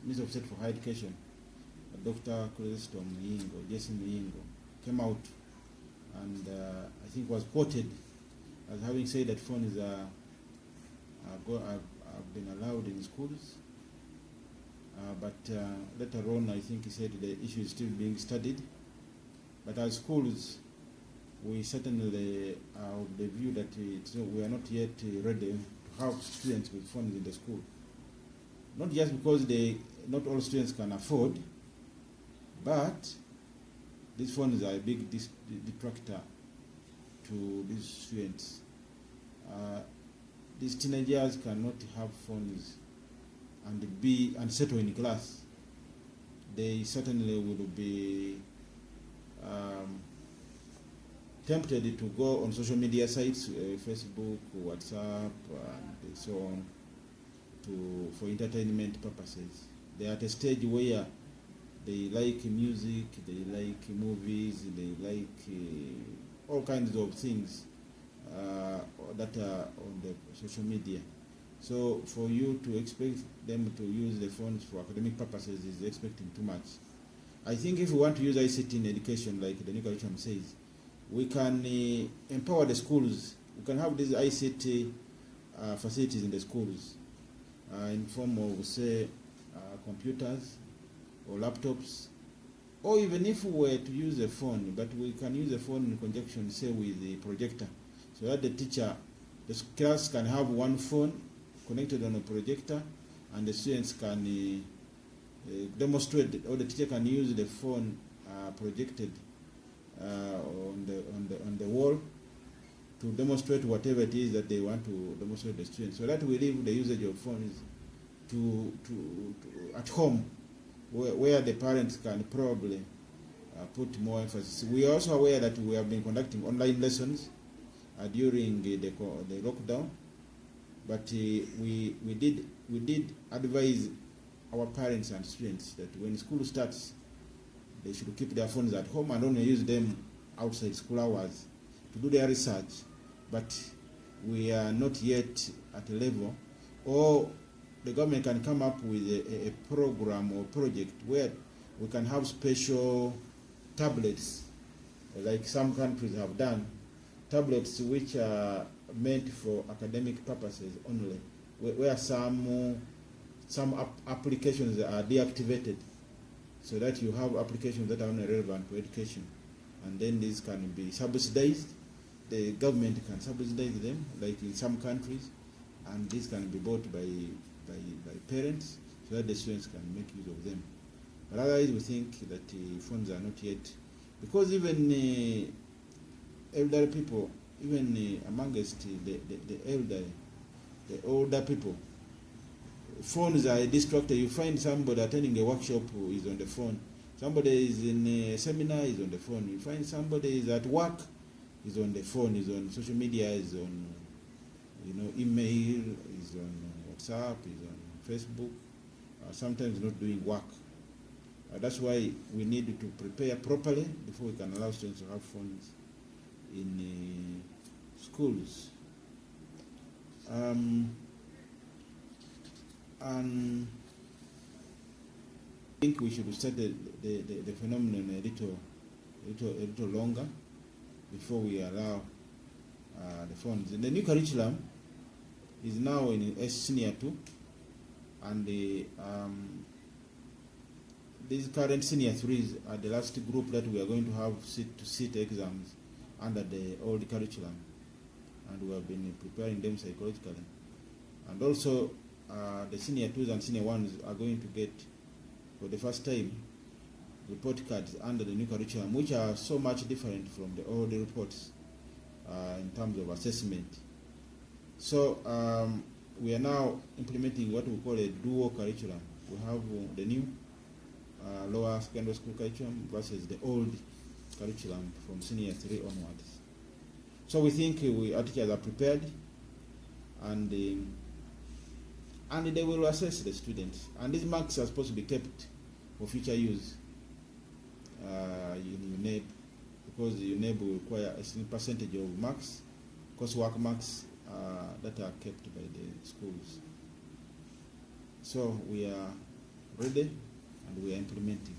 Minister of State for Higher Education, Dr. Muyingo, JC Muyingo, came out and I think was quoted as having said that phones have been allowed in schools. But later on, I think he said the issue is still being studied. But as schools, we certainly are of the view that we are not yet ready to have students with phones in the school. Not just because not all students can afford, but these phones are a big detractor to these students. These teenagers cannot have phones and settle in class. They certainly will be tempted to go on social media sites, Facebook, WhatsApp, and so on, for entertainment purposes. They are at a stage where they like music, they like movies, they like all kinds of things that are on the social media. So for you to expect them to use the phones for academic purposes is expecting too much. I think if we want to use ICT in education, like the new curriculum says, we can empower the schools. We can have these ICT facilities in the schools in form of, say, computers or laptops, or even if we were to use a phone, but we can use a phone in conjunction, say, with the projector, so that the class can have one phone connected on a projector, and the students can demonstrate, or the teacher can use the phone projected on the wall to demonstrate whatever it is that they want to demonstrate to the students, so that we leave the usage of phones to at home, where the parents can probably put more emphasis. We are also aware that we have been conducting online lessons during the lockdown, but we did advise our parents and students that when school starts, they should keep their phones at home and only use them outside school hours to do their research. But we are not yet at a level, or the government can come up with a program or project where we can have special tablets, like some countries have done, tablets which are meant for academic purposes only, where some applications are deactivated, so that you have applications that are only relevant to education, and then these can be subsidized. The government can subsidize them, like in some countries, and these can be bought by parents, so that the students can make use of them. But otherwise, we think that phones are not yet, because even elderly people, even amongst the older people, phones are a distractor. You find somebody attending a workshop who is on the phone. Somebody is in a seminar, is on the phone. You find somebody is at work, is on the phone, is on social media, is on email, is on WhatsApp, is on Facebook, sometimes not doing work. That's why we need to prepare properly before we can allow students to have phones in schools. And I think we should study the phenomenon a little longer before we allow the phones. And the new curriculum is now in Senior 2, and these current Senior 3s are the last group that we are going to have sit exams under the old curriculum, and we have been preparing them psychologically. And also the Senior 2s and Senior 1s are going to get, for the first time, report cards under the new curriculum, which are so much different from the old reports in terms of assessment. So we are now implementing what we call a dual curriculum. We have the new lower secondary school curriculum versus the old curriculum from Senior 3 onwards. So we think our teachers are prepared, and they will assess the students. And these marks are supposed to be kept for future use in UNEB, because UNEB will require a certain percentage of marks, coursework marks, that are kept by the schools. So we are ready and we are implementing.